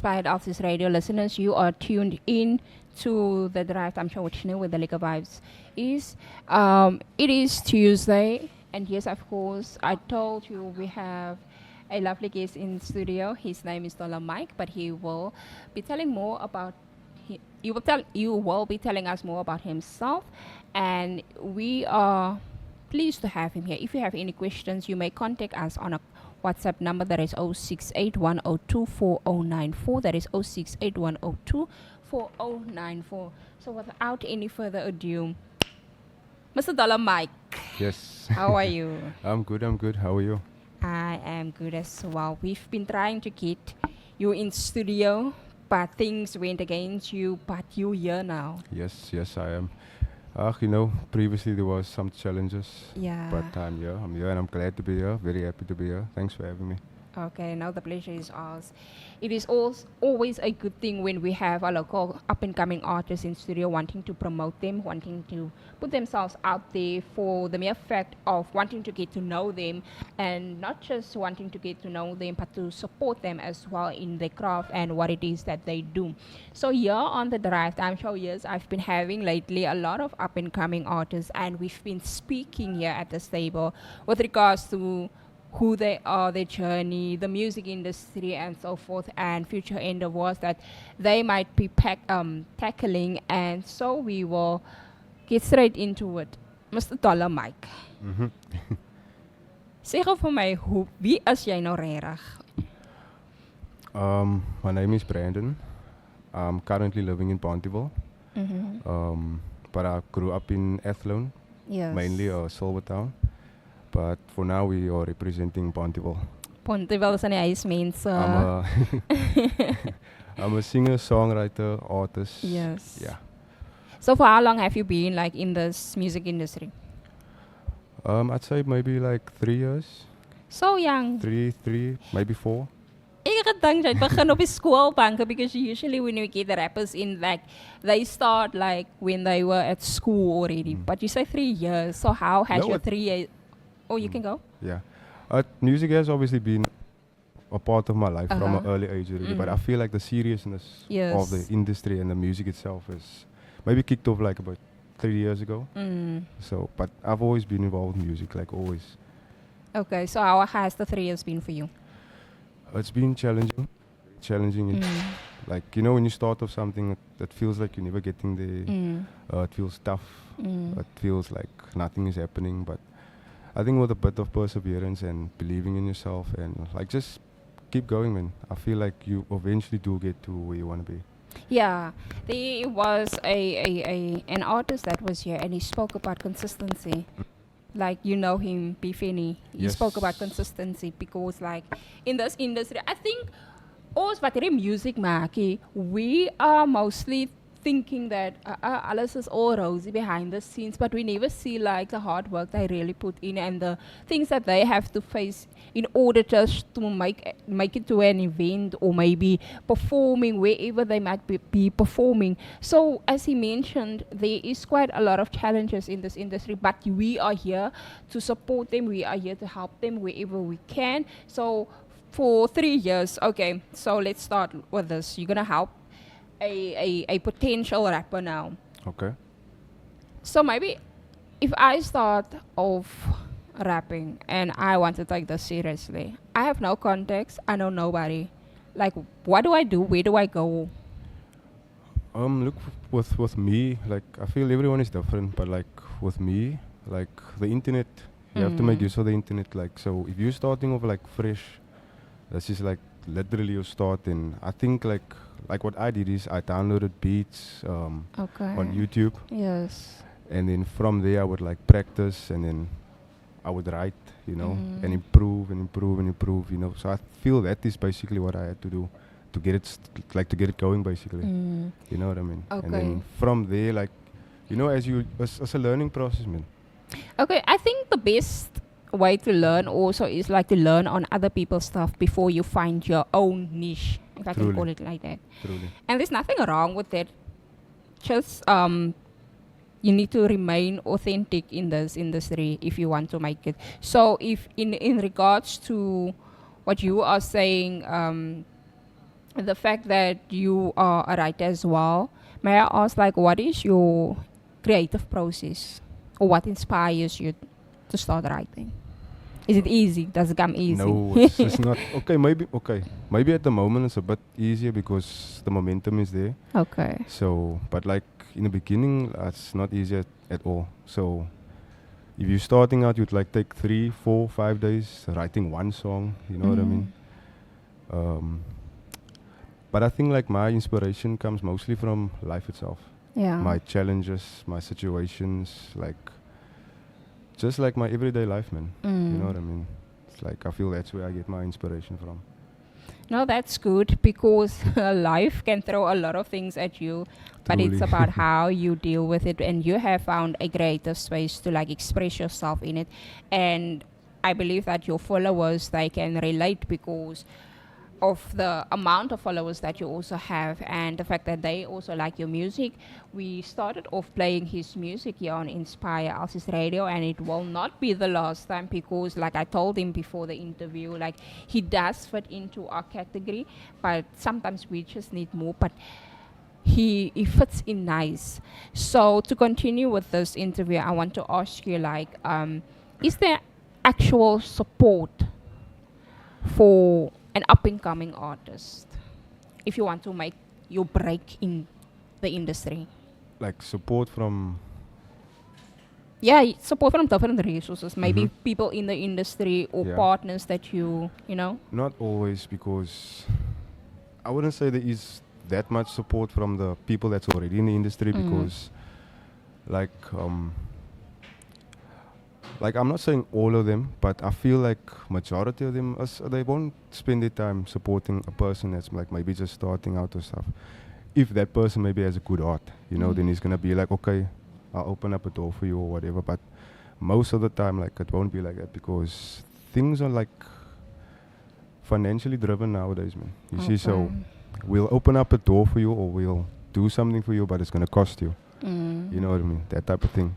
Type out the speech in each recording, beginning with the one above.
Inspired Artists Radio listeners. You are tuned in to the Drive Time Show with Sharneille, where the Liquor Vibes is. It is Tuesday, and yes, of course, I told you we have a lovely guest in studio. His name is Dollar Mike, but he will be telling more about. You will be telling us more about himself, and we are pleased to have him here. If you have any questions, you may contact us on a WhatsApp number that is 0681024094. That is 0681024094. So without any further ado, Mr. Dollar Mike. Yes. How are you? I'm good. How are you? I am good as well. We've been trying to get you in studio, but things went against you, but you're here now. Yes, I am. Previously there was some challenges. Yeah. But I'm here and I'm glad to be here. Very happy to be here. Thanks for having me. Okay, now the pleasure is ours. It is always a good thing when we have a local up-and-coming artists in studio wanting to promote them, wanting to put themselves out there for the mere fact of wanting to get to know them, and not just wanting to get to know them, but to support them as well in their craft and what it is that they do. So here on the Drive Time Show, yes, I've been having lately a lot of up-and-coming artists, and we've been speaking here at this table with regards to who they are, their journey, the music industry, and so forth, and future endeavors that they might be tackling. And so we will get straight into it. Mr. Dollar Mike. Mm-hmm. Sê gou vir my, wie is jy nou regtig? My name is Brandon. I'm currently living in Pontyville. But I grew up in Athlone, Yes. mainly Silvertown. But for now we are representing Pontyville. Pontyville is aan die huis, mense. I'm a singer, songwriter, artist. Yes. Yeah. So for how long have you been like in this music industry? I'd say maybe like 3 years. So young. Three, maybe 4. Ek het gedink jy het begin op die skoolbanke, because usually when we get the rappers in, like they start like when they were at school already. But you say 3 years. So how has No, your it- 3 years? Oh, you can go. Yeah. Music has obviously been a part of my life from an early age already, but I feel like the seriousness Yes. of the industry and the music itself is maybe kicked off like about 3 years ago. So, but I've always been involved in music, like always. Okay, so how has the 3 years been for you? It's been challenging. In like, when you start off something that feels like you're never getting there, it feels tough. It feels like nothing is happening, but I think with a bit of perseverance and believing in yourself and like just keep going, man. I feel like you eventually do get to where you want to be. Yeah, there was an artist that was here, and he spoke about consistency. Like, you know him, Bifini. He spoke about Yes. consistency because, like, in this industry, I think ons wat hierdie music maak, we are mostly thinking that alles is all rosy behind the scenes, but we never see like the hard work they really put in and the things that they have to face in order just to make it to an event or maybe performing wherever they might be performing. So as he mentioned, there is quite a lot of challenges in this industry, but we are here to support them. We are here to help them wherever we can. So for 3 years, okay, so let's start with this. You're gonna help a potential rapper now. Okay. So maybe if I start off rapping and I want to take this seriously, I have no context, I know nobody. Like, what do I do? Where do I go? Look, with me, like I feel everyone is different, but like with me, like the internet, you have to make use of the internet. Like, so if you're starting off like fresh, that's just like literally your start. And I think like what I did is I downloaded beats Okay. on YouTube, Yes. and then from there I would like practice, and then I would write, and improve. So I feel that is basically what I had to do to get it to get it going, basically. You know what I mean? Okay. And then from there, like, as a learning process, man. Okay, I think the best way to learn also is like to learn on other people's stuff before you find your own niche, if I can Truly. call it like that. Truly. And there's nothing wrong with that. Just you need to remain authentic in this industry if you want to make it. So if in regards to what you are saying, the fact that you are a writer as well, may I ask, like, what is your creative process, or what inspires you to start writing? Is it easy? Does it come easy? No, it's not. Maybe at the moment it's a bit easier because the momentum is there. Okay. So, but like in the beginning, it's not easy at all. So, if you're starting out, you'd like take 3, 4, 5 days writing one song. You know what I mean? Um, but I think like my inspiration comes mostly from life itself. Yeah. My challenges, my situations, like just like my everyday life, man. You know what I mean? It's like I feel that's where I get my inspiration from. No, that's good because life can throw a lot of things at you, but it's Truly. about how you deal with it, and you have found a creative space to like express yourself in it. And I believe that your followers, they can relate because of the amount of followers that you also have and the fact that they also like your music. We started off playing his music here on Inspire Alsis Radio, and it will not be the last time because, like I told him before the interview, like he does fit into our category, but sometimes we just need more. But he fits in nice. So to continue with this interview, I want to ask you, like, is there actual support for an up and coming artist if you want to make your break in the industry? Like support from Yeah, support from different resources, maybe people in the industry or Yeah. partners that you know. not always, because I wouldn't say there is that much support from the people that's already in the industry because like I'm not saying all of them, but I feel like majority of them they won't spend their time supporting a person that's like maybe just starting out or stuff. If that person maybe has a good art, you know, then he's gonna be like, okay, I'll open up a door for you or whatever. But most of the time, like it won't be like that because things are like financially driven nowadays, man. You see, so we'll open up a door for you or we'll do something for you, but it's gonna cost you. You know what I mean? That type of thing.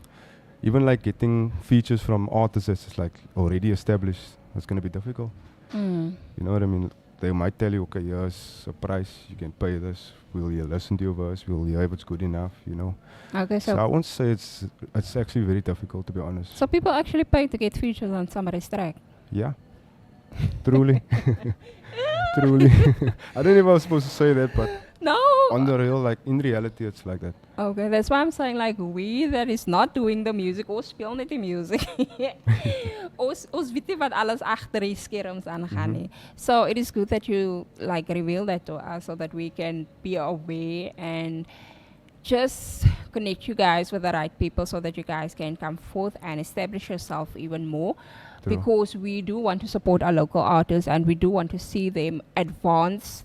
Even like getting features from artists that's like already established, it's gonna be difficult. You know what I mean? They might tell you, okay, here's a price, you can pay this. Will you listen to your verse? Will you if it's good enough? You know. Okay, So I won't say it's actually very difficult, to be honest. so people actually pay to get features on somebody's track. Yeah. Truly. Truly. I don't know if I was supposed to say that, but No. on the real, like in reality, it's like that. Okay, that's why I'm saying like we that is not doing the music or speel net die music. ons weet nie wat alles agter die skerms aangaan nie. So it is good that you like reveal that to us so that we can be aware and just connect you guys with the right people so that you guys can come forth and establish yourself even more. True. Because we do want to support our local artists and we do want to see them advance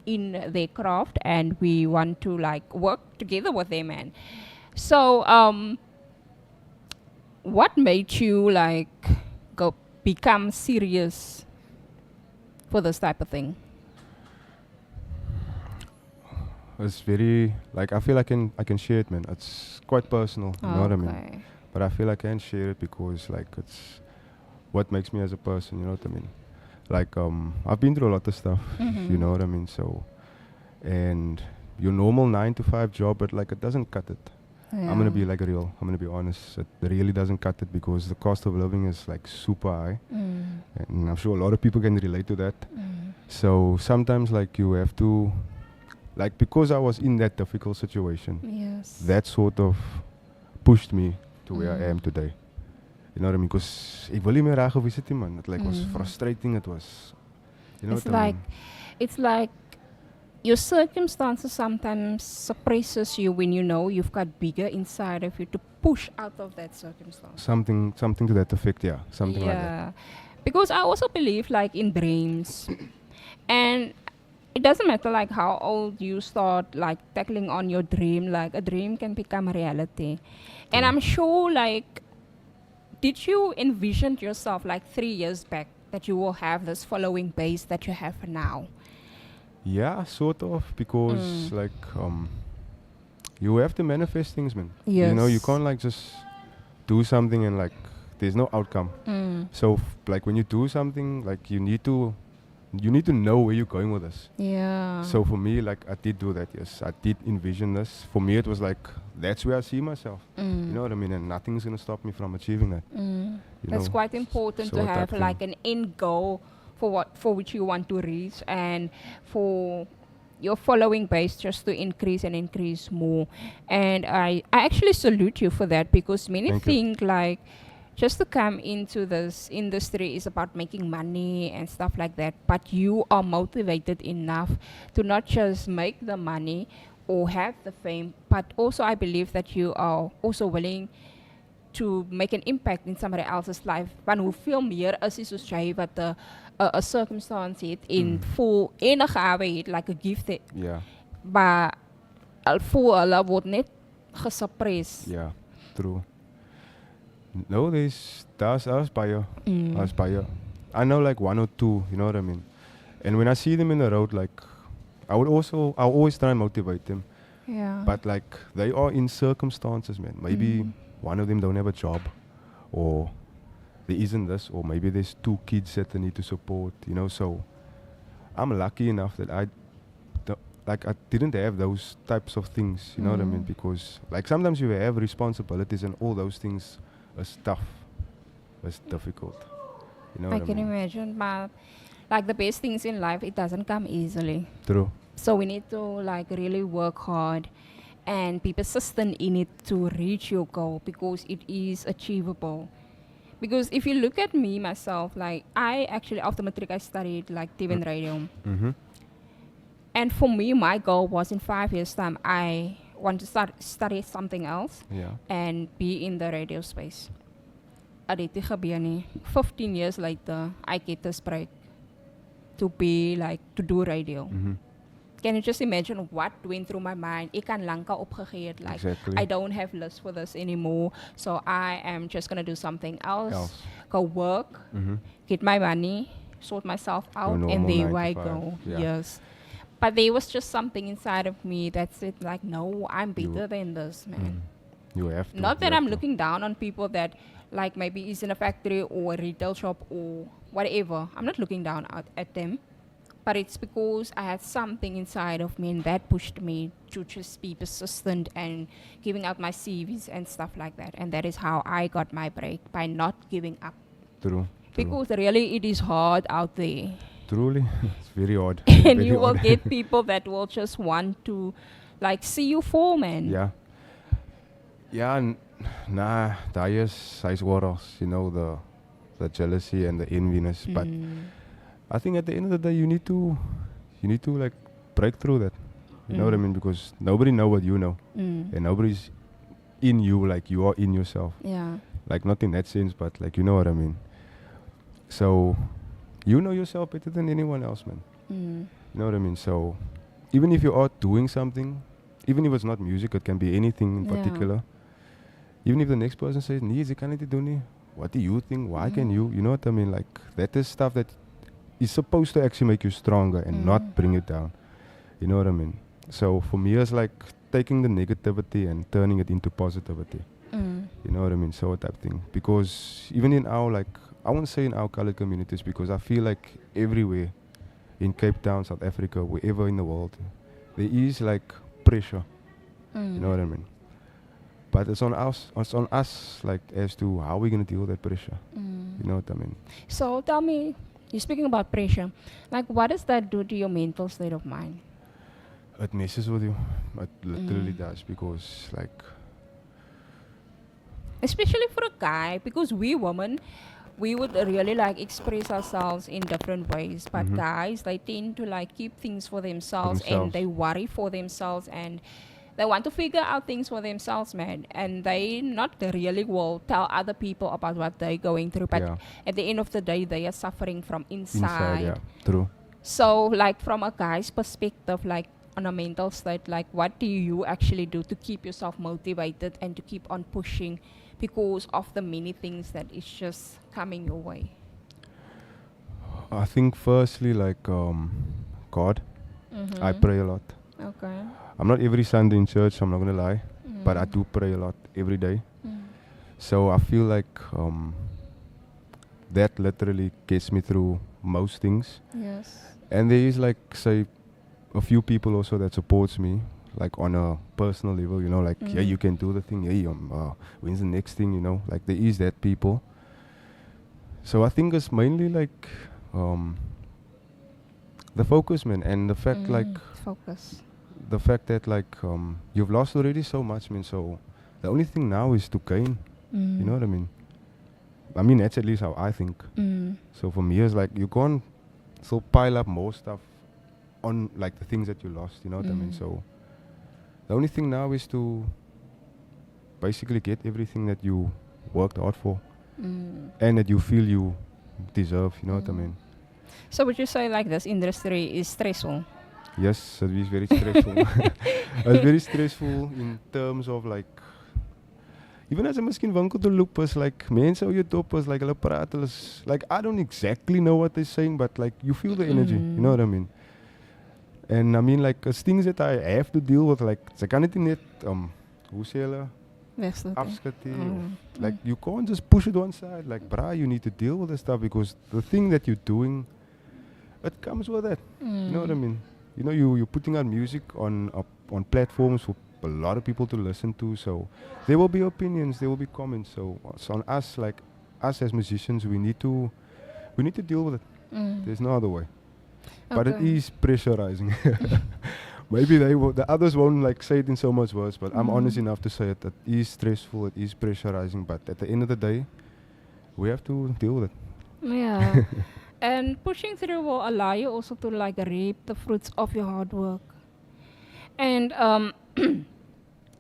in their craft, and we want to like work together with them. And so what made you like go become serious for this type of thing? It's very like I feel I can share it, man. It's quite personal, you know what I mean? But I feel I can share it because like it's what makes me as a person, you know what I mean? Like I've been through a lot of stuff, you know what I mean? So and your normal 9 to 5 job, but like it doesn't cut it. I'm gonna be like real. I'm gonna be honest. It really doesn't cut it because the cost of living is like super high, and I'm sure a lot of people can relate to that. So sometimes like you have to, like because I was in that difficult situation, Yes. that sort of pushed me to where I am today. You know what I mean? Because ek wil nie meer reg gewees het nie, man. It like was frustrating. It was, you know It's what I like mean? it's like your circumstances sometimes suppresses you when you know you've got bigger inside of you to push out of that circumstance. Something to that effect, yeah. Something like that. Yeah. Because I also believe like in dreams. And it doesn't matter like how old you start like tackling on your dream, like a dream can become a reality. And I'm sure like did you envision yourself like 3 years back that you will have this following base that you have now? Yeah, sort of, because like you have to manifest things, man. Yes. You know, you can't like just do something and like there's no outcome. So like when you do something, like you need to you need to know where you're going with this. Yeah. So for me, like, I did do that, yes. I did envision this. For me, it was like, that's where I see myself. You know what I mean? And nothing's going to stop me from achieving that. You That's know? quite important So to that have thing. like an end goal for which you want to reach, and for your following base just to increase and increase more. And I actually salute you for that, because many Thank you. think like just to come into this industry is about making money and stuff like that, but you are motivated enough to not just make the money or have the fame, but also I believe that you are also willing to make an impact in somebody else's life. Want hoeveel meer is die soos jy wat 'n circumstance het en voel enige gawe het, like a gift het, Yeah. maar al voel hulle word net gesuppress. Yeah. True. No, that's us by you. Us by you. I know like one or two, you know what I mean? And when I see them in the road, like, I'll always try and motivate them. Yeah. But like, they are in circumstances, man. Maybe one of them don't have a job, or there isn't this, or maybe there's 2 kids that they need to support, you know. So I'm lucky enough that I didn't have those types of things, you know what I mean? Because like sometimes you have responsibilities and all those things is tough, it's difficult, you know I what I can mean? imagine, but like the best things in life, it doesn't come easily. True. So we need to like really work hard and be persistent in it to reach your goal, because it is achievable. Because if you look at me myself, like I actually after matric I studied like TV and radio. And for me, my goal was in 5 years' time, I want to study something else Yeah. and be in the radio space. Dit het nie gebeur nie. 15 years later, I get this break to be like to do radio. Can you just imagine what went through my mind? Ek kan lank al opgegee het, like Exactly. I don't have lust for this anymore, so I am just gonna do something else. Go work, get my money, sort myself out, and normal there 9 I to go. 5, yeah. Yes. But there was just something inside of me that said like, no, I'm better than this, man. You have to. Not you that have I'm to. looking down on people that like maybe is in a factory or a retail shop or whatever. I'm not looking down at them. But it's because I had something inside of me, and that pushed me to just be persistent and giving out my CVs and stuff like that. And that is how I got my break, by not giving up. True. Because really it is hard out there. Truly, it's very odd. And Very you will odd. get people that will just want to like see you fall, man. Yeah. Yeah, nah, that is worse, you know, the jealousy and the enviness. But I think at the end of the day, you need to like break through that. You know what I mean? Because nobody know what you know, and nobody's in you like you are in yourself. Yeah. Like not in that sense, but like you know what I mean. So you know yourself better than anyone else, man. You know what I mean? So even if you are doing something, even if it's not music, it can be anything in Yeah. particular. Even if the next person says, "Nee, jy kan dit doen nie." What do you think? Why can you? You know what I mean? Like that is stuff that is supposed to actually make you stronger and not bring you down. You know what I mean? So for me, it's like taking the negativity and turning it into positivity. You know what I mean? So type thing. Because even in our like, I won't say in our colored communities, because I feel like everywhere, in Cape Town, South Africa, wherever in the world, there is like pressure. You know what I mean? But it's on us, like as to how we're gonna deal with that pressure. You know what I mean? So tell me, you're speaking about pressure. Like, what does that do to your mental state of mind? It messes with you. It literally does, because like, Especially for a guy, because we women, we would really like express ourselves in different ways. But guys, they tend to like keep things for themselves, and they worry for themselves, and they want to figure out things for themselves, man. And they not really will tell other people about what they're going through. But Yeah. at the end of the day, they are suffering from inside. yeah, true. So, like from a guy's perspective, like on a mental state, like what do you actually do to keep yourself motivated and to keep on pushing because of the many things that is just coming your way? I think firstly, like God, I pray a lot. Okay. I'm not every Sunday in church, I'm not gonna lie, but I do pray a lot every day. So I feel like that literally gets me through most things. Yes. And there is like, say, a few people also that supports me, like on a personal level, you know, like, yeah, you can do the thing. Yeah, when's the next thing, you know, like there is that people. So I think it's mainly like the focus, man, and the fact like Focus. the fact that like you've lost already so much, man. So the only thing now is to gain. You know what I mean? I mean, that's at least how I think. So for me, it's like you can't still pile up more stuff on like the things that you lost. You know what I mean? So the only thing now is to basically get everything that you worked hard for and that you feel you deserve. You know what I mean? So would you say like this industry is stressful? Yes, it is very stressful. It's very stressful in terms of like, even as a miskien winkel te loop is like mense ou jou dop is like hulle praat hulle is like I don't exactly know what they're saying, but like you feel the energy. You know what I mean? And I mean like it's things that I have to deal with, like ze kan dit nie net hoe sê hulle afskat nie, like you can't just push it one side, like brah, you need to deal with the stuff because the thing that you're doing, it comes with that. You know what I mean? You know, you're putting out music on platforms for a lot of people to listen to, so there will be opinions, there will be comments. So on us, like us as musicians, we need to deal with it. There's no other way. But it is pressurizing. Maybe the others won't like say it in so much words, but I'm honest enough to say it. It is stressful, it is pressurizing, but at the end of the day, we have to deal with it. Yeah. And pushing through will allow you also to like reap the fruits of your hard work. And the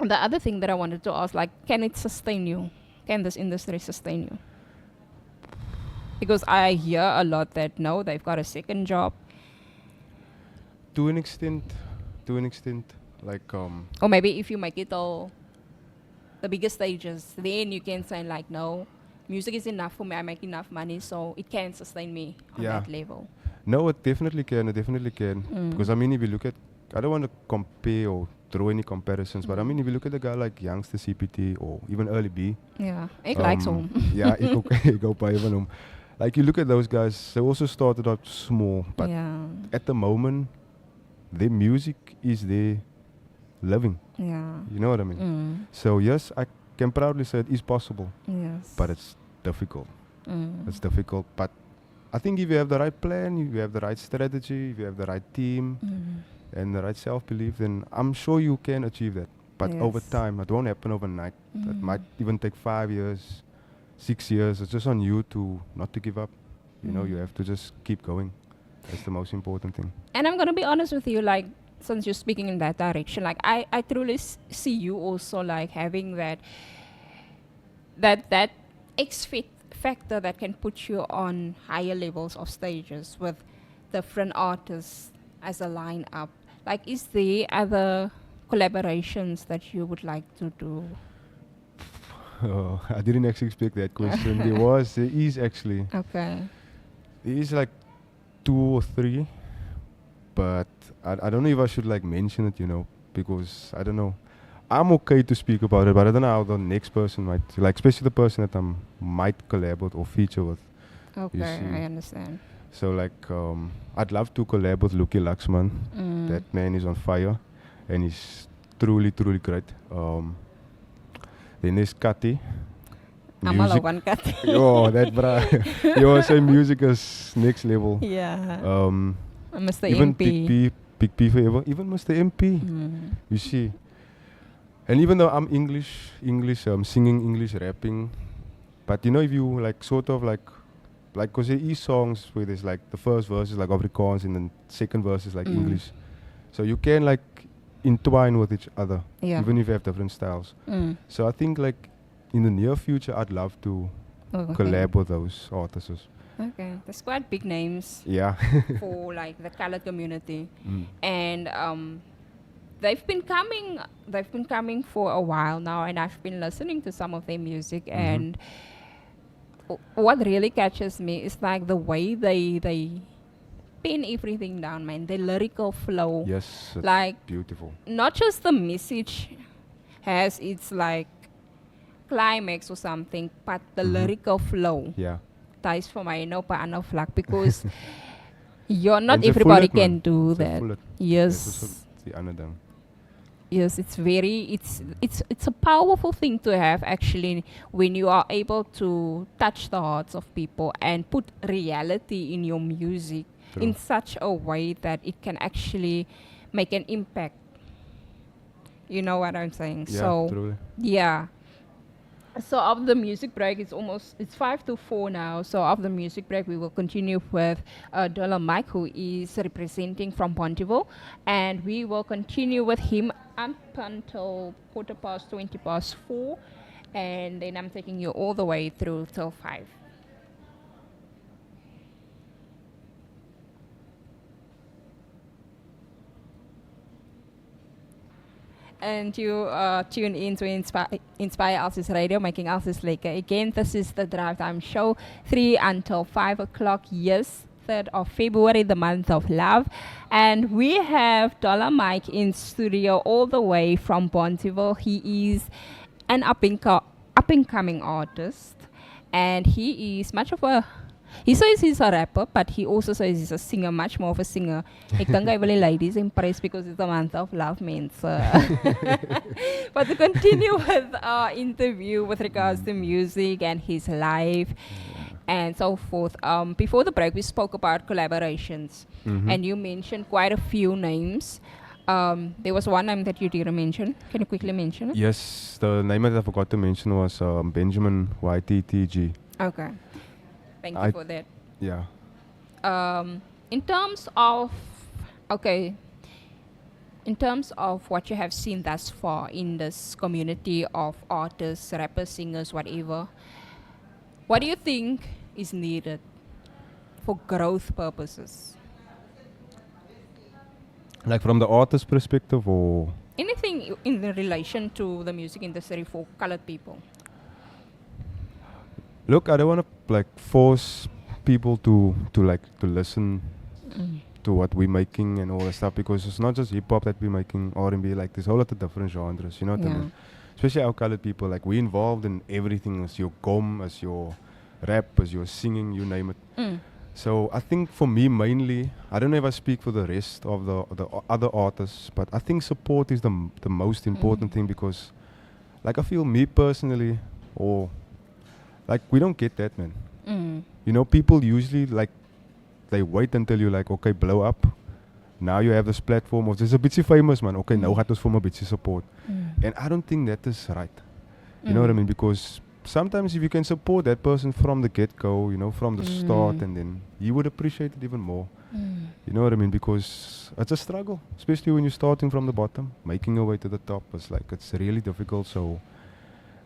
other thing that I wanted to ask, like, can it sustain you? Can this industry sustain you? Because I hear a lot that no, they've got a second job. To an extent, like Or maybe if you make it all the bigger stages, then you can say like, no, music is enough for me, I make enough money, so it can sustain me on that level. No, it definitely can. Because I mean, if you look at, I don't want to compare or draw any comparisons, but I mean, if you look at a guy like Youngster CPT or even Early B. Yeah, ik like hom. Yeah, ik ook baie van hom. Like you look at those guys, they also started out small, but at the moment, their music is their living. Yeah. You know what I mean? So yes, I can proudly say it is possible. Yes. But it's difficult. It's difficult. But I think if you have the right plan, if you have the right strategy, if you have the right team and the right self-belief, then I'm sure you can achieve that. But over time, it won't happen overnight. It might even take 5 years, 6 years. It's just on you to not to give up. You know, you have to just keep going. That's the most important thing. And I'm going to be honest with you, like, since you're speaking in that direction, like, I truly see you also, like, having that factor that can put you on higher levels of stages with different artists as a line-up. Like, is there other collaborations that you would like to do? Oh, I didn't actually expect that question. There is actually. Okay. There is like 2 or 3, but I don't know if I should like mention it, you know, because I don't know. I'm okay to speak about it, but I don't know how the next person might, like, especially the person that I might collab with or feature with. Okay, I understand. So like, I'd love to collab with Lucky Laxman. That man is on fire, and he's truly, truly great. Then there's Kati. Music. Yo, that bra. Yo, say music is next level. Yeah. Mr. Even MP. Big P forever. Even Mr. MP. You see. And even though I'm English, singing English, rapping, but you know, if you like sort of like, cause there is songs where there's like the first verse is like Afrikaans and then second verse is like English, so you can like entwine with each other, even if you have different styles. So I think like in the near future, I'd love to collab with those artists. Okay, that's quite big names. Yeah. For like the colored community, and they've been coming for a while now, and I've been listening to some of their music, and what really catches me is like the way they pin everything down, man. The lyrical flow. Yes, it's like beautiful. Not just the message has its like climax or something, but the lyrical flow. Yeah. tuis vir my nou op 'n ander vlak because you're not En ze everybody voelen het, can man. do Ze that. voelen het. Yes. Dis is die ander ding. Yes, it's a powerful thing to have actually when you are able to touch the hearts of people and put reality in your music True. in such a way that it can actually make an impact. You know what I'm saying? Yeah, So truly. yeah. So after the music break, it's 5 to 4 now. So after the music break, we will continue with Dollar Mike, who is representing from Pontyville, and we will continue with him up until 4:20 past 4, and then I'm taking you all the way through till 5. And you tune in to Inspire Alsis Radio, making Alsis Laker. Again, this is the Drive Time Show, 3 until 5 o'clock. Yes, 3rd of February, the month of love. And we have Dollar Mike in studio all the way from Pontyville. He is an up-and-coming artist. And he is much of a... He says he's a rapper, but he also says he's a singer, much more of a singer. Ek dink hy wil die ladies impress because it's the month of love, mense. But to continue with our interview with regards to music and his life and so forth, before the break we spoke about collaborations, and you mentioned quite a few names. There was one name that you didn't mention. Can you quickly mention it? Yes, the name that I forgot to mention was Benjamin YTTG. Okay. Thank you for that. Yeah. In terms of what you have seen thus far in this community of artists, rappers, singers, whatever, what do you think is needed for growth purposes? Like from the artist perspective or... Anything in the relation to the music industry for colored people? Look, I don't want to like force people to listen to what we're making and all that stuff, because it's not just hip hop that we're making, R&B, like there's a whole lot of different genres, you know what I mean? Especially our colored people, like we're involved in everything, as your gom, as your rap, as your singing, you name it. So I think for me mainly, I don't know if I speak for the rest of the other artists, but I think support is the most important thing, because like I feel me personally, or like we don't get that, man. You know, people usually like they wait until you like, okay, blow up. Now you have this platform of there's a bitchy famous man. Okay, now gaat ons for my bitchy support. And I don't think that is right. You know what I mean? Because sometimes if you can support that person from the get-go, you know, from the start, and then you would appreciate it even more. You know what I mean? Because it's a struggle, especially when you're starting from the bottom, making your way to the top. It's really difficult. So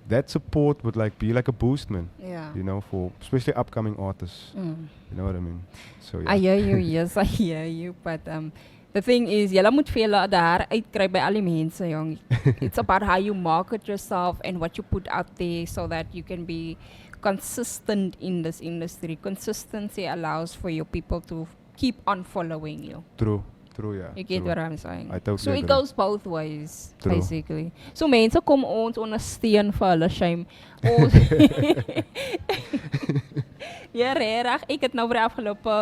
that support would like be like a boost, man. Yeah. You know, for especially upcoming artists. You know what I mean? So yeah. I hear you, yes, I hear you. But the thing is, julle moet veel daar uitkry by al die mense, jong. It's about how you market yourself and what you put out there so that you can be consistent in this industry. Consistency allows for your people to keep on following you. True, yeah. You get true. what I'm saying? I totally So it agree. goes both ways, True. basically. So mense kom ons ondersteun vir hulle shame. Ons ja, regtig. Ek het nou vir die afgelope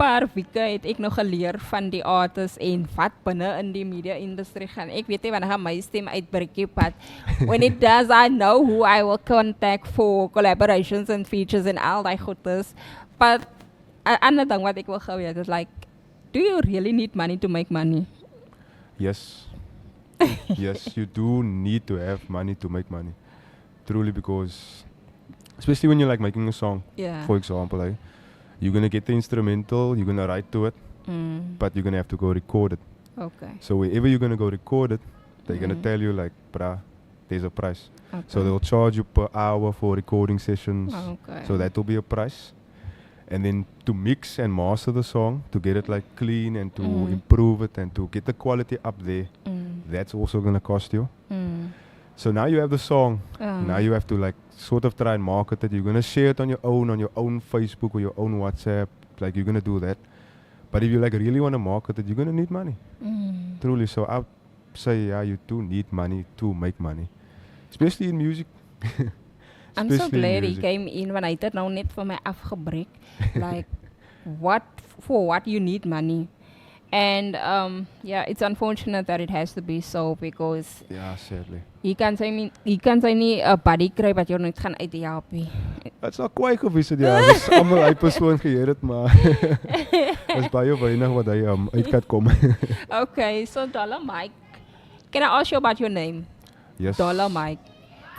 paar weke het ek nog geleer van die artists en wat binne in die media industrie gaan. Ek weet nie wanneer gaan my stem uitbreek, but when it does, I know who I will contact for collaborations and features and all that goodness. But another thing wat ek wil gou weet is like, do you really need money to make money? Yes. Yes, you do need to have money to make money. Truly, because especially when you're like making a song, Yeah. for example, like, you're gonna get the instrumental, you're gonna write to it, but you're gonna have to go record it. Okay. So wherever you're gonna go record it, they're gonna tell you like, bruh, there's a price. Okay. So they'll charge you per hour for recording sessions. Okay. So that will be a price. And then to mix and master the song, to get it like clean and to improve it and to get the quality up there, that's also gonna cost you. So now you have the song. Now you have to like sort of try and market it. You're gonna share it on your own Facebook or your own WhatsApp. Like you're gonna do that. But if you like really wanna market it, you're gonna need money. Truly. So I would say, yeah, you do need money to make money, especially in music. I'm so especially in glad he music. came in when I did nou net vir my afgebreek. Like, for what you need money. And yeah, it's unfortunate that it has to be so because Yeah, sadly. you can say nie 'n buddy kry wat jou net gaan uithelp nie. Dit's al kwaai gewees het ja, as almal hy persoon geheer het, maar is baie weinig wat hy uit kan kom. Okay, so Dollar Mike, can I ask you about your name? Yes. Dollar Mike.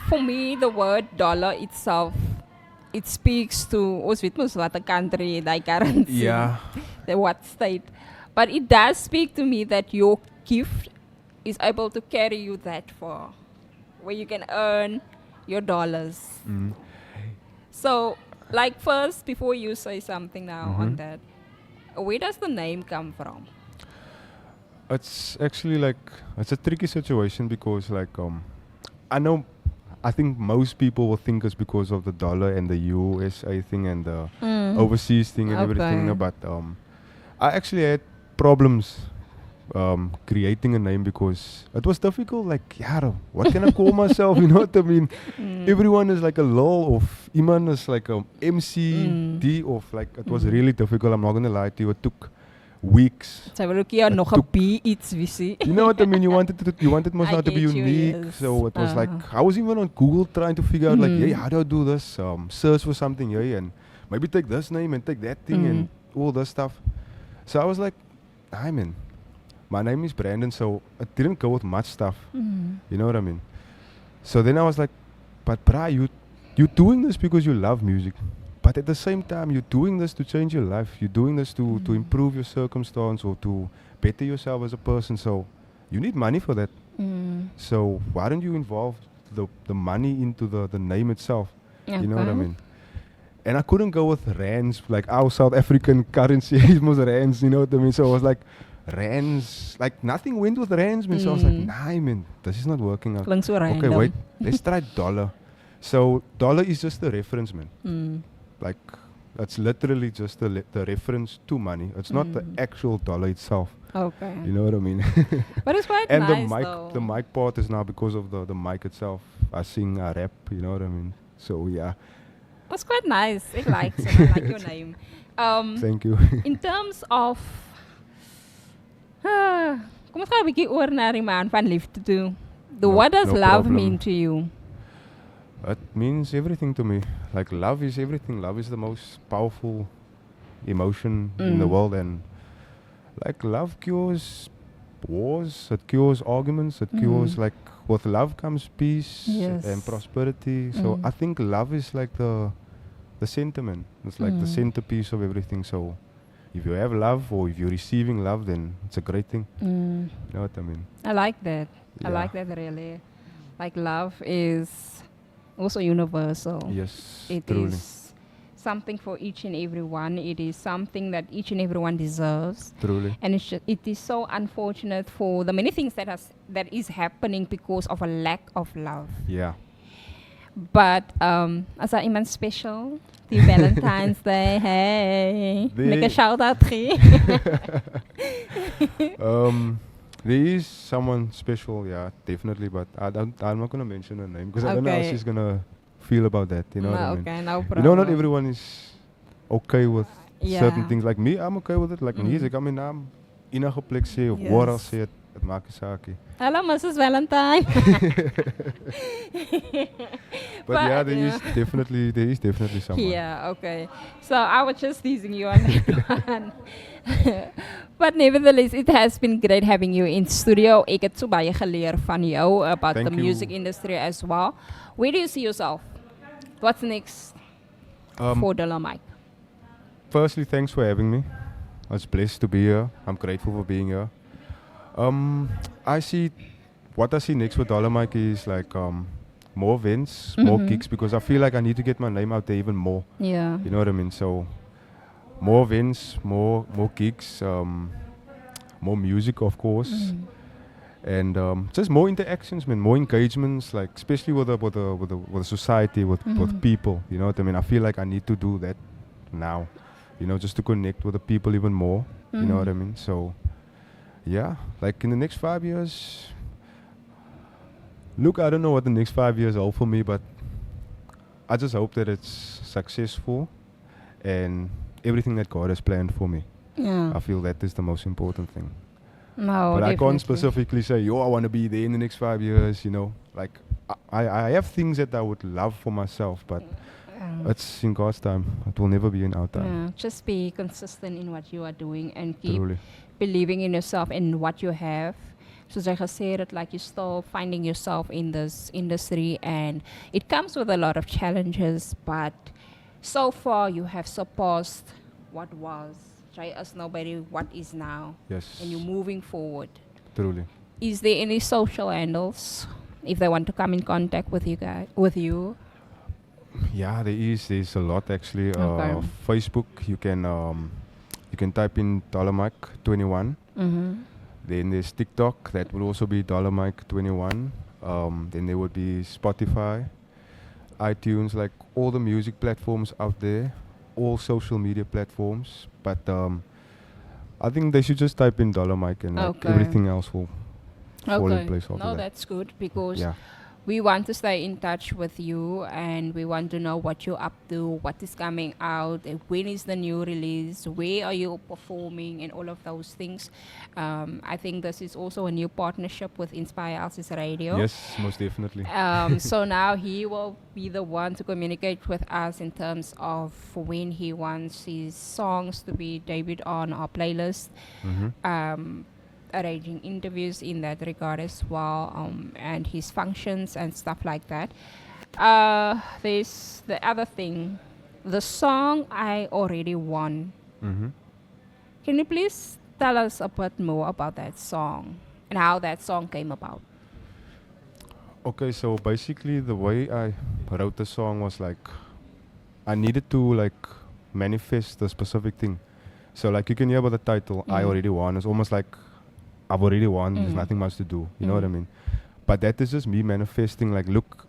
For me, the word dollar itself, it speaks to ons weet mos wat 'n country, die currency, Yeah. the what state. But it does speak to me that your gift is able to carry you that far, where you can earn your dollars. Mm. So, like first, before you say something now on that, where does the name come from? It's actually like it's a tricky situation because like I think most people will think it's because of the dollar and the USA thing and the overseas thing and everything. No, but I actually had problems creating a name because it was difficult. Like, yeah, what can I call myself? You know what I mean? Everyone is like a lol of Iman is like a MCD of like it was really difficult. I'm not gonna lie to you. It took weeks. Sy wil ook nog 'n B iets visie. You know what I mean? You wanted most I not to be get you, unique. yes. So it was like I was even on Google trying to figure out like, hey, how do I do this? Search for something, yeah, and maybe take this name and take that thing and all this stuff. So I was like, hi man, my name is Brandon, so it didn't go with much stuff. You know what I mean? So then I was like, but Bra, you're doing this because you love music. But at the same time, you're doing this to change your life. You're doing this to improve your circumstance or to better yourself as a person. So you need money for that. So why don't you involve the money into the name itself? You know what I mean? And I couldn't go with rands, like our South African currency is most rands, you know what I mean? So I was like, rands, like nothing went with rands, man. So I was like, nah, man, this is not working out. Klink so Okay, random. wait, let's try dollar. So dollar is just the reference, man. Like, it's literally just the reference to money. It's not the actual dollar itself. Okay. You know what I mean? But it's quite And nice though. the mic part is now because of the mic itself. I sing, I rap, you know what I mean? So yeah. It's quite nice. I like your name. Thank you. In terms of kom ons gaan 'n bietjie oor na die man van liefde toe. What does no love problem. mean to you? It means everything to me. Like, love is everything. Love is the most powerful emotion in the world. And, like, love cures wars. It cures arguments. It cures, like, with love comes peace and prosperity. So, I think love is, like, the sentiment. It's, like, the centerpiece of everything. So, if you have love or if you're receiving love, then it's a great thing. You know what I mean? I like that. I Yeah. like that really. Like love is also universal. Yes, It truly. is something for each and every one. It is something that each and everyone deserves. Truly. And it is so unfortunate for the many things that is happening because of a lack of love. Yeah. But as I iemand special, die Valentine's Day, hey, make a shout out gee. There is someone special, yeah, definitely, but I'm not gonna mention her name because I don't know how Okay. she's gonna feel about that. You know what I mean? Okay, no You problem. know, not everyone is okay with certain Yeah. things. Like me, I'm okay with it. Like music, I mean, I'm in a plek sê of waar al sê het maak nie saak nie. Hello, Mrs. Valentine. But yeah, there is definitely someone. Yeah, okay. So I was just teasing you on that one. But nevertheless, it has been great having you in studio. Ek het so baie geleer van jou about Thank the you. music industry as well. Where do you see yourself? What's next for Dollar Mike? Firstly, thanks for having me. I was blessed to be here. I'm grateful for being here. What I see next for Dollar Mike is like more events, more gigs, because I feel like I need to get my name out there even more. Yeah. You know what I mean? So more events, more gigs, more music, of course, and just more interactions, man, more engagements, like especially with the society, with people. You know what I mean? I feel like I need to do that now. You know, just to connect with the people even more. You know what I mean? So yeah, like in the next 5 years. Look, I don't know what the next 5 years hold for me, but I just hope that it's successful and everything that God has planned for me. Yeah. I feel that is the most important thing. No, But I definitely. can't specifically say, yo, I want to be there in the next 5 years, you know. Like, I have things that I would love for myself, but it's in God's time. It will never be in our time. Yeah, just be consistent in what you are doing and keep Truly. believing in yourself and what you have. Soos I gesê het, like you're still finding yourself in this industry and it comes with a lot of challenges, but so far you have surpassed what was. Try us nobody what is now. Yes. And you're moving forward. Truly. Is there any social handles if they want to come in contact with you guys Yeah, there's a lot actually. Okay. Facebook, you can type in $Mike21. Mm-hmm. Then there's TikTok, that will also be $Mike21. Then there would be Spotify, iTunes, like all the music platforms out there, all social media platforms. But I think they should just type in $Mike and like Okay. everything else will fall in Okay. place after No, that. that's good because Yeah. we want to stay in touch with you and we want to know what you're up to, what is coming out, when is the new release, where are you performing, and all of those things. I think this is also a new partnership with Inspire Alsis Radio. Yes, most definitely. So now he will be the one to communicate with us in terms of when he wants his songs to be debuted on our playlist. Mm-hmm. Arranging interviews in that regard as well, and his functions and stuff like that. There's the other thing, the song I Already Won. Mm-hmm. Can you please tell us a bit more about that song and how that song came about? Okay, so basically the way I wrote the song was like I needed to like manifest a specific thing. So like you can hear about the title, I Already Won. It's almost like I've already won, there's nothing much to do. You know what I mean? But that is just me manifesting, like look,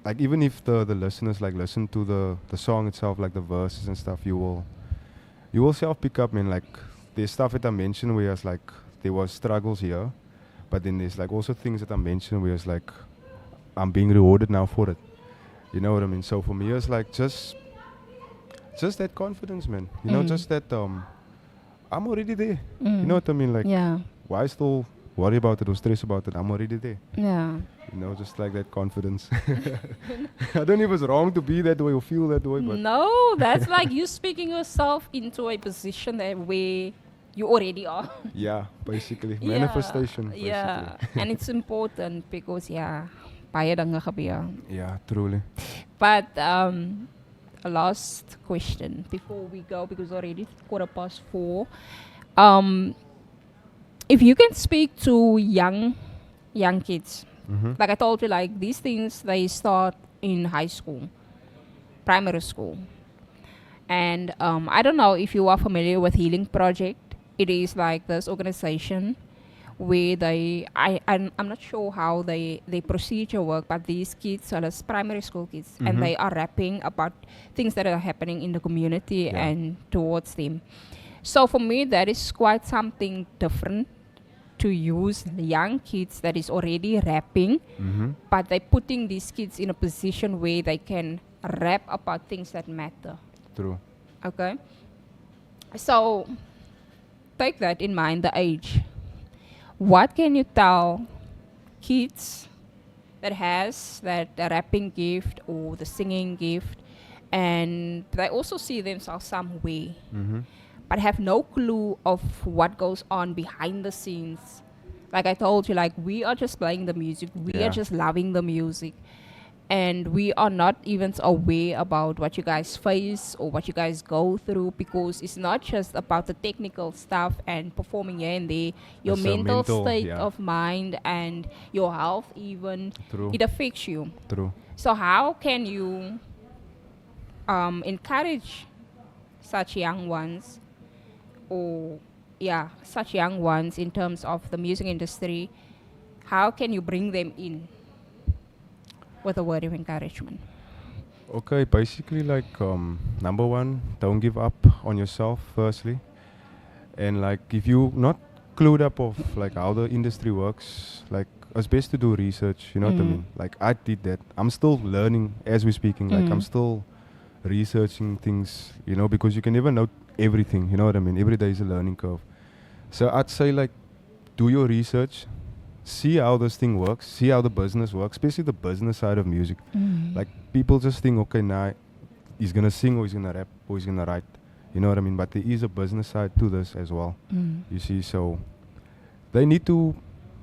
like even if the listeners like listen to the song itself, like the verses and stuff, you will self pick up, man. Like there's stuff that I mentioned where it's like there was struggles here, but then there's like also things that I mentioned where it's like I'm being rewarded now for it. You know what I mean? So for me it's like just that confidence, man. You know, just that I'm already there. You know what I mean? Like Yeah. why still worry about it or stress about it? I'm already there. Yeah. You know, just like that confidence. I don't know if it's wrong to be that way or feel that way, but No, that's like you speaking yourself into a position that where you already are. yeah, basically. Yeah, Manifestation. Basically. Yeah, and it's important because baie dinge gebeur. Yeah, truly. But a last question before we go because already 4:15. If you can speak to young kids, like I told you, like these things they start in high school, primary school, and I don't know if you are familiar with Healing Project. It is like this organization where I'm not sure how they procedure work, but these kids, so as primary school kids, and they are rapping about things that are happening in the community and towards them. So for me, that is quite something different to use young kids that is already rapping, but they're putting these kids in a position where they can rap about things that matter. True. Okay? So take that in mind, the age. What can you tell kids that has that the rapping gift or the singing gift and they also see themselves some way but have no clue of what goes on behind the scenes? Like I told you, like we are just playing the music, we are just loving the music, and we are not even aware about what you guys face or what you guys go through, because it's not just about the technical stuff and performing here and there. Your It's a mental mental, state of mind and your health even, True. it affects you. True. So how can you encourage such young ones, or such young ones in terms of the music industry? How can you bring them in with a word of encouragement? Okay, basically like number one, don't give up on yourself firstly. And like if you not clued up of like how the industry works, like it's best to do research. You know what I mean? Like I did that. I'm still learning as we're speaking. Like I'm still researching things. You know, because you can never know everything. You know what I mean? Every day is a learning curve. So I'd say like do your research, see how this thing works, see how the business works, especially the business side of music. Like people just think, okay, now he's gonna sing or he's gonna rap or he's gonna write. You know what I mean? But there is a business side to this as well. You see, so they need to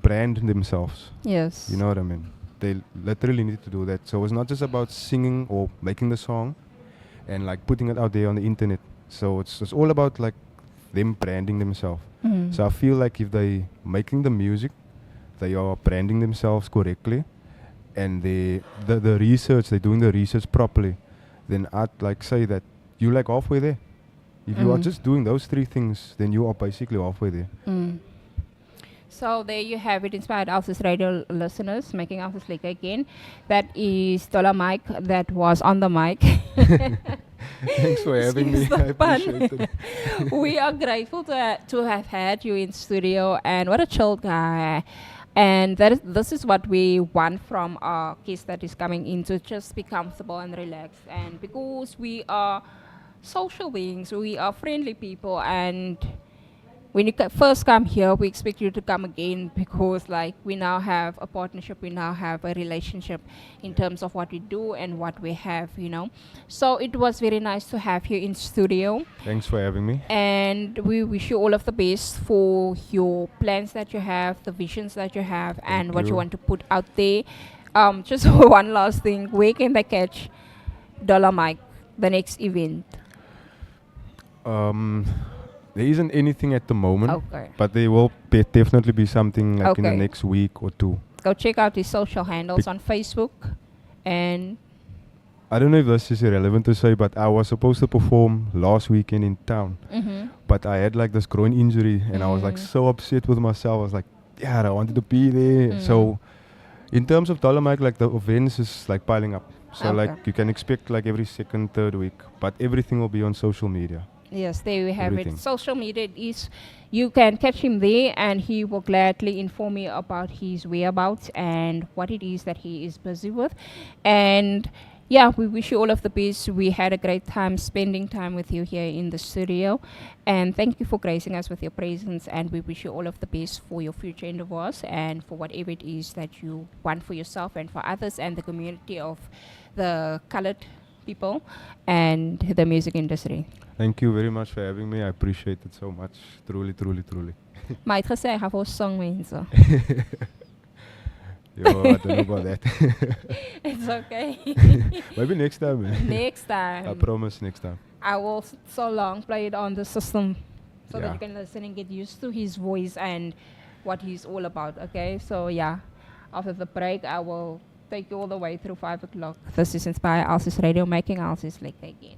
brand themselves. Yes. You know what I mean? They literally need to do that. So it's not just about singing or making the song and like putting it out there on the internet. So it's all about like them branding themselves. So I feel like if they making the music, they are branding themselves correctly, and the research, they're doing the research properly, then I'd like say that you like halfway there. If you are just doing those three things, then you are basically halfway there. So there you have it, Inspired Alsis Radio listeners, making Alsis Lake again. That is Dollar Mike that was on the mic. Thanks for having me. I appreciate it. We are grateful to have had you in studio, and what a chill guy. And this is what we want from our guest that is coming in, to just be comfortable and relaxed. And because we are social beings, we are friendly people, and when you first come here, we expect you to come again, because like we now have a partnership, we now have a relationship in terms of what we do and what we have, you know. So it was very nice to have you in studio. Thanks for having me. And we wish you all of the best for your plans that you have, the visions that you have, and what you want to put out there. Just one last thing, where can they catch Dollar Mike, the next event? There isn't anything at the moment, Okay. but there will definitely be something like in the next week or two. Go check out his social handles on Facebook. And I don't know if this is irrelevant to say, but I was supposed to perform last weekend in town. But I had like this groin injury, and I was like so upset with myself. I was like, yeah, I wanted to be there. So in terms of Dollar Mike, like the events is like piling up. So like you can expect like every second, third week, but everything will be on social media. Yes, there we have Everything. it. Social media is, you can catch him there, and he will gladly inform you about his whereabouts and what it is that he is busy with. And yeah, we wish you all of the best. We had a great time spending time with you here in the studio, and thank you for gracing us with your presence. And we wish you all of the best for your future endeavors and for whatever it is that you want for yourself and for others and the community of the colored people and the music industry. Thank you very much for having me. I appreciate it so much. Truly, truly, truly. Maar hy het gesê hy gaan vir ons sing, mense. Yo, I don't know about that. It's okay. Maybe next time. Next time. I promise next time. I will so long play it on the system so that Yeah. you can listen and get used to his voice and what he's all about, okay? So yeah, after the break, I will take you all the way through 5 o'clock. This is Inspire Alsis Radio, making Alsis Lake again.